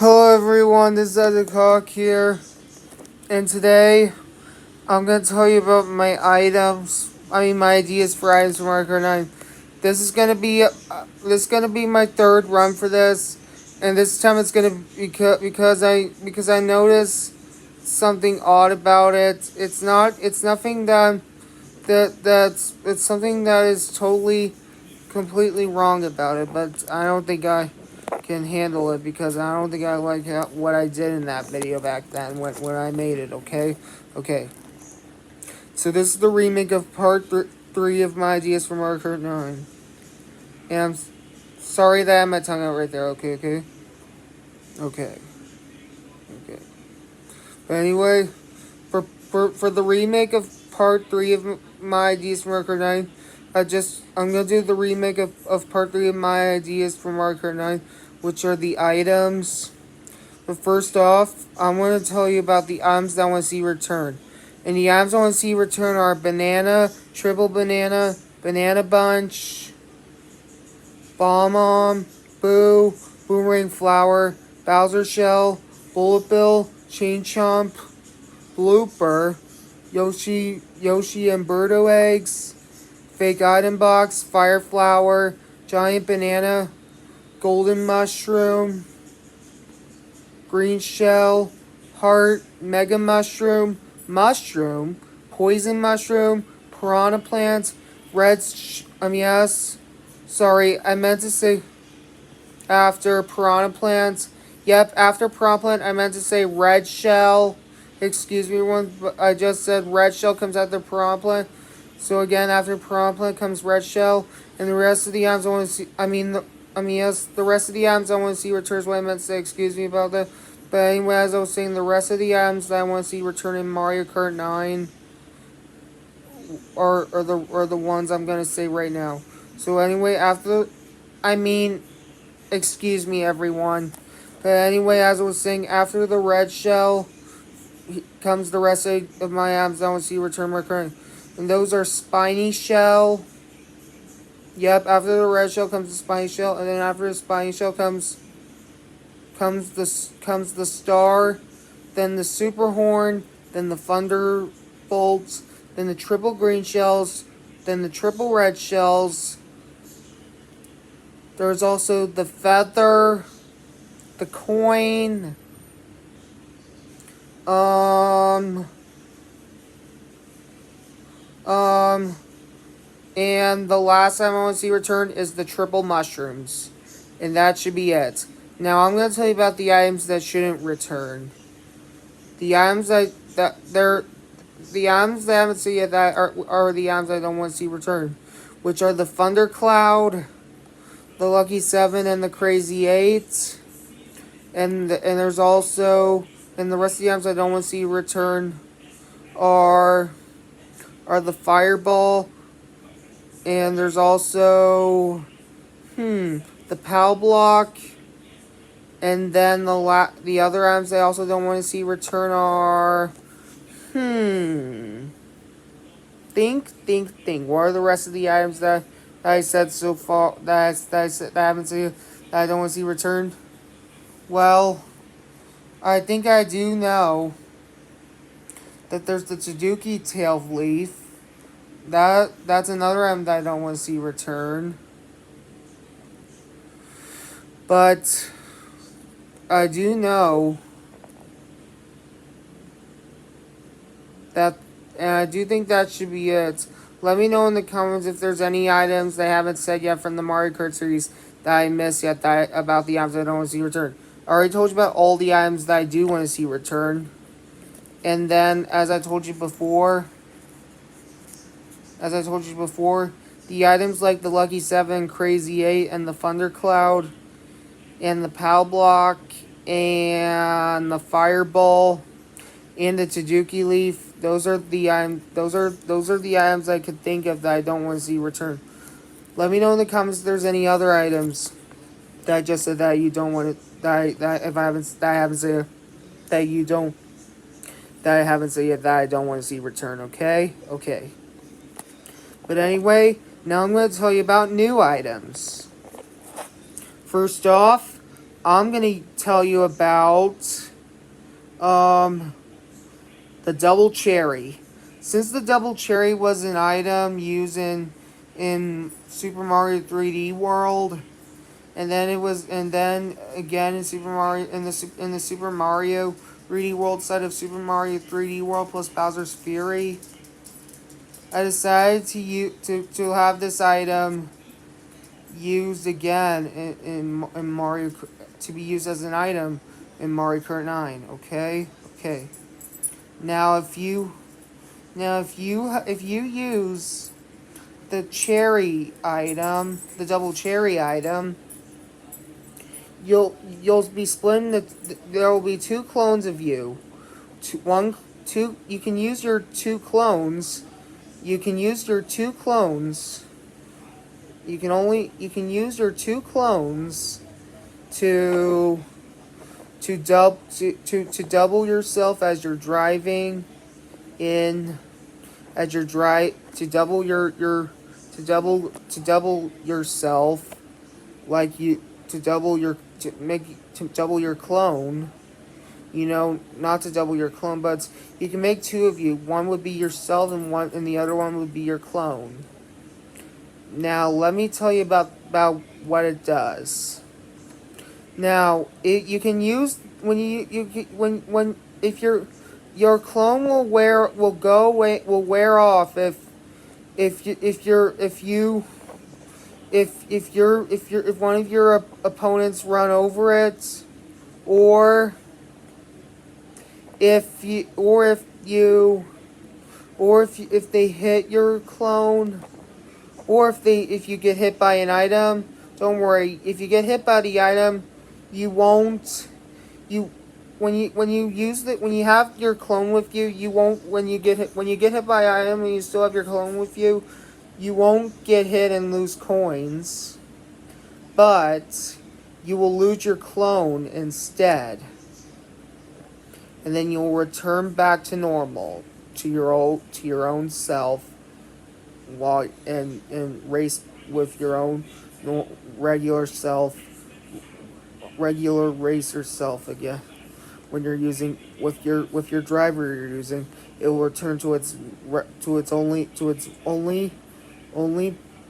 Hello everyone, this is Edcock here, and today I'm going to tell you about my my ideas for items from Mario Kart 9. This is gonna be my third run for this, and this time it's gonna be because I noticed something odd about it. It's nothing it's something that is completely wrong about it, but I don't think I can handle it because I don't think I like what I did in that video back then when I made it, okay? Okay. So this is the remake of part 3 of my ideas for Mario Kart 9. And I'm sorry that I had my tongue out right there, okay? Okay. Okay. But anyway, for the remake of part 3 of my ideas for Mario Kart 9, I'm gonna do the remake of part 3 of my ideas for Mario Kart 9, which are the items. But first off, I'm going to tell you about the items that I want to see return. And the items I want to see return are banana, triple banana, banana bunch, bomb, boo, boomerang flower, Bowser shell, bullet bill, chain chomp, blooper, Yoshi and Birdo eggs, fake item box, fire flower, giant banana, golden mushroom, green shell, heart, mega mushroom, mushroom, poison mushroom, piranha plant, sorry, I meant to say after piranha plant. Yep, after piranha plant, I meant to say red shell. Excuse me, everyone, but I just said red shell comes after piranha plant. So again, after piranha plant comes red shell, and the rest of the items I want to see. The rest of the items I want to see returns. What I meant to say. Excuse me about that. But anyway, as I was saying, the rest of the items that I want to see return in Mario Kart 9 are the ones I'm gonna say right now. So anyway, excuse me, everyone. But anyway, as I was saying, after the red shell comes the rest of my items I want to see return Mario Kart, and those are spiny shell. Yep, after the red shell comes the spiny shell, and then after the spiny shell comes the star, then the super horn, then the thunderbolts, then the triple green shells, then the triple red shells. There's also the feather, the coin, and the last time I want to see return is the triple mushrooms. And that should be it. Now I'm going to tell you about the items that shouldn't return. The items the items that I haven't seen yet that are the items I don't want to see return, which are the Thundercloud, the Lucky 7, and the Crazy 8. And there's also, and the rest of the items I don't want to see return are the Fireball, and there's also the PAL block, and then the other items I also don't want to see return are think. What are the rest of the items that I said so far that I haven't seen that I don't want to see returned? Well, I think I do know that there's the Taduki tail leaf. That's another item that I don't want to see return. But I do know that, and I do think that should be it. Let me know in the comments if there's any items I haven't said yet from the Mario Kart series that I missed yet about the items I don't want to see return. I already told you about all the items that I do want to see return. And then, as I told you before, the items like the Lucky 7, Crazy 8, and the Thundercloud, and the PAL block, and the Fireball, and the Taduki leaf, those are the items I could think of that I don't want to see return. Let me know in the comments if there's any other items that I just said that you don't want to that I haven't said yet that I don't want to see return. Okay. But anyway, now I'm going to tell you about new items. First off, I'm gonna tell you about um the double cherry. Since the double cherry was an item used in Super Mario 3D World, and then again in Super Mario in the Super Mario 3D World side of Super Mario 3D World plus Bowser's Fury, I decided to have this item used again in Mario to be used as an item in Mario Kart 9. Okay, okay. Now if you use the cherry item, the double cherry item, you'll be splitting there will be two clones of you. Two you can use your two clones. You can use your two clones. You can use your two clones to to double yourself as you're driving in as you're drive to double to double yourself like you to double your clone. You know, not to double your clone, but you can make two of you. One would be yourself and the other one would be your clone. Now let me tell you about what it does. Now, you can use when when if your clone will wear off if one of your opponents run over it, or if they hit your clone, or if you get hit by an item. Don't worry, if you get hit by the item, you won't you when you use it when you have your clone with you, you won't when you get hit by an item and you still have your clone with you, you won't get hit and lose coins, but you will lose your clone instead, and then you'll return back to normal to your own self while and race with your own regular self, regular racer self again. When you're using with your driver you're using, it will return to its only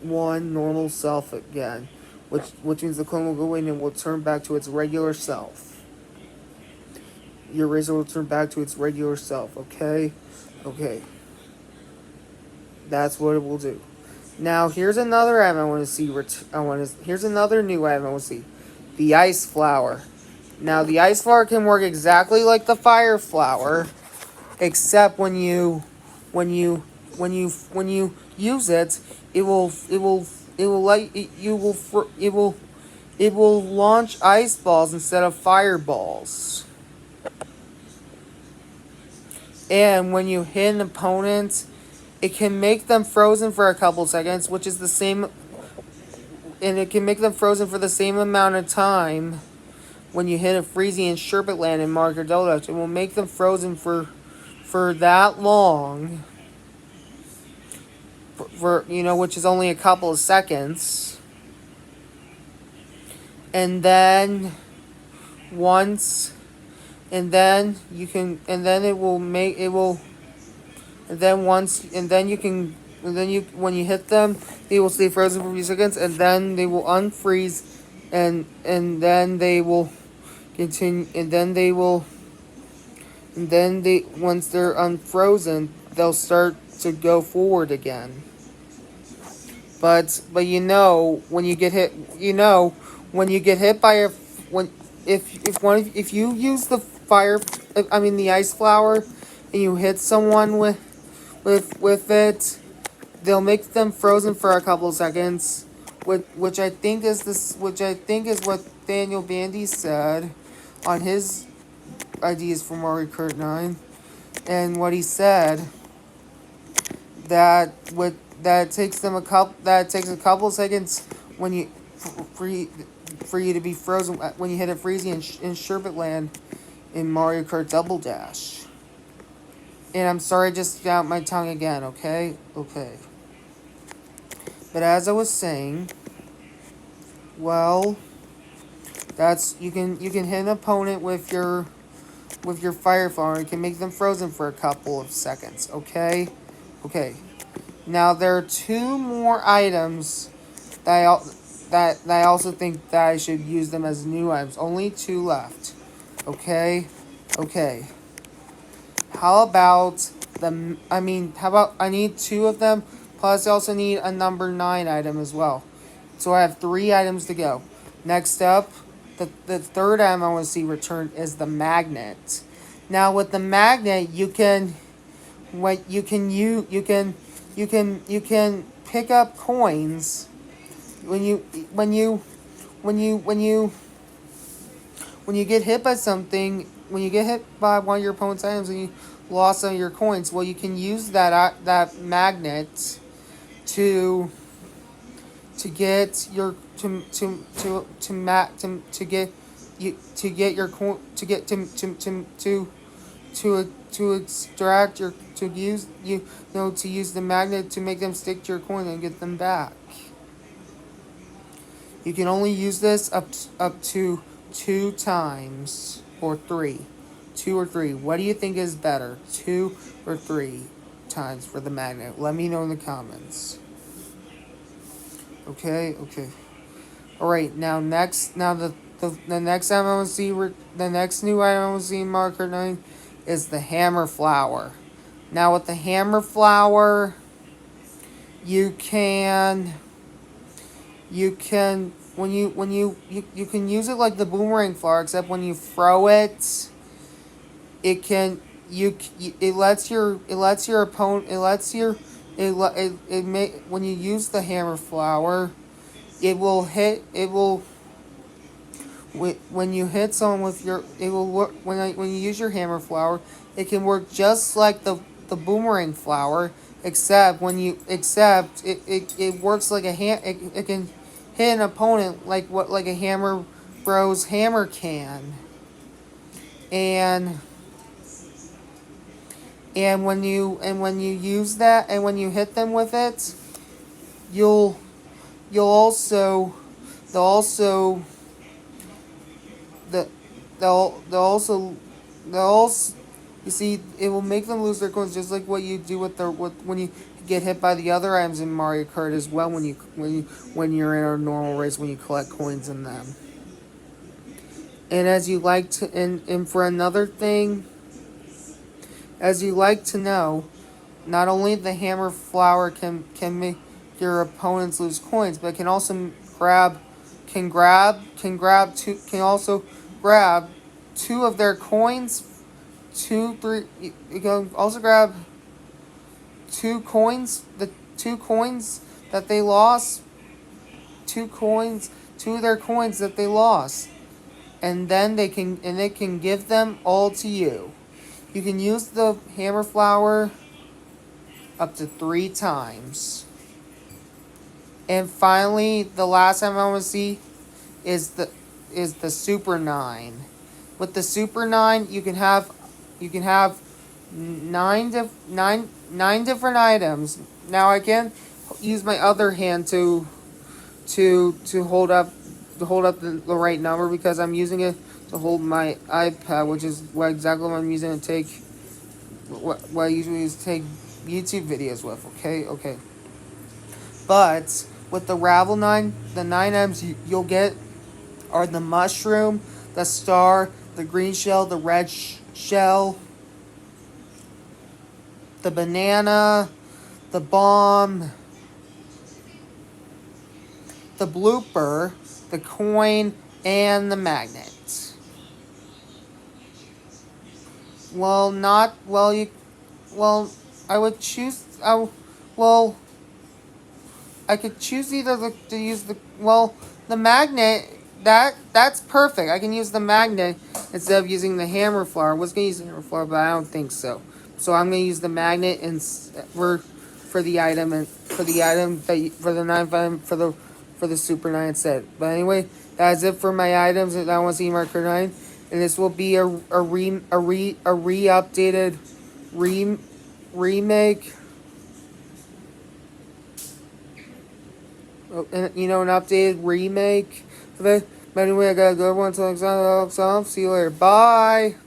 one normal self again, which means the clone will go in and will turn back to its regular self. Your racer will turn back to its regular self. Okay, okay. That's what it will do. Now here's another item I want to see. Here's another new item I want to see. The ice flower. Now the ice flower can work exactly like the fire flower, except when you use it, it will launch ice balls instead of fireballs. And when you hit an opponent, it can make them frozen for a couple seconds, which is the same, and it can make them frozen for the same amount of time when you hit a Freezy and Sherbet Land in Mario Kart Double Dash. It will make them frozen for that long, for which is only a couple of seconds. And then once, and then you can, and then it will make it will. And then once, and then you can, and then when you hit them, they will stay frozen for a few seconds, and then they will unfreeze, and then they will continue, and then once they're unfrozen, they'll start to go forward again. But when you get hit, when you get hit by if you use the the ice flower, and you hit someone with it, they'll make them frozen for a couple of seconds, which I think is what Daniel Bandy said on his ideas for Mario Kart 9, and what he said that takes a couple of seconds when you for you to be frozen when you hit a Freezy in Sherbet Land in Mario Kart Double Dash. And I'm sorry I just got my tongue again, okay? Okay. But as I was saying, well, That's you can hit an opponent with your fire flower. You can make them frozen for a couple of seconds. Okay, okay. Now there are two more items that I also think that I should use them as new items. Only two left. Okay, okay. How about how about I need two of them. Plus, I also need a number 9 item as well. So I have 3 items to go. Next up, the third item I want to see returned is the magnet. Now with the magnet, you can what you can pick up coins when you when you when you when you when you get hit by something. When you get hit by one of your opponent's items and you lost some of your coins, well, you can use that magnet to get your to get your coin to extract your to use to use the magnet to make them stick to your coin and get them back. You can only use this up to 2 times or 3. 2 or 3. What do you think is better? 2 or 3 times for the magnet. Let me know in the comments. Okay, okay. Alright, now the next item I want to see the next new item I want to see in Mario Kart 9 is the hammer flower. Now with the hammer flower, you can you can use it like the boomerang flower, except when you throw it, it can it lets your opponent it may when you use the hammer flower, it will hit it will when you hit someone with your it will work when you use your hammer flower, it can work just like the boomerang flower, except it works like it can hit an opponent like a hammer bros hammer can. And when you use that and when you hit them with it, you'll also they'll also the they'll also you see it will make them lose their coins just like what you do with when you get hit by the other items in Mario Kart as well when you're in a normal race when you collect coins in them. And as you like to and for another thing, as you like to know, not only the hammer flower can make your opponents lose coins, but it can also can also grab 2 of their coins, 2 3 you can also grab 2 coins, the 2 coins that they lost, 2 of their coins that they lost, and then they can give them all to you. You can use the hammer flower up to 3 times. And finally, the last time I want to see is the Super 9. With the Super 9, you can have 9 different items. Now I can use my other hand to hold up the right number because I'm using it to hold my iPad, which is exactly what I'm using to take what I usually use to take YouTube videos with. Okay. But with the Ravel 9, the 9 items you'll get are the mushroom, the star, the green shell, the red shell, the banana, the bomb, the blooper, the coin, and the magnet. Well, not well. I would choose. Well, I could choose either to use the magnet. That's perfect. I can use the magnet instead of using the hammer flower. I was gonna use the hammer flower, but I don't think so. So I'm gonna use the magnet and for the item and for the 9 item for the Super 9 set. But anyway, that's it for my items that I want to see in Mario Kart 9. And this will be a re-updated remake. And, an updated remake of it. But anyway, I got a good one. So, see you later. Bye.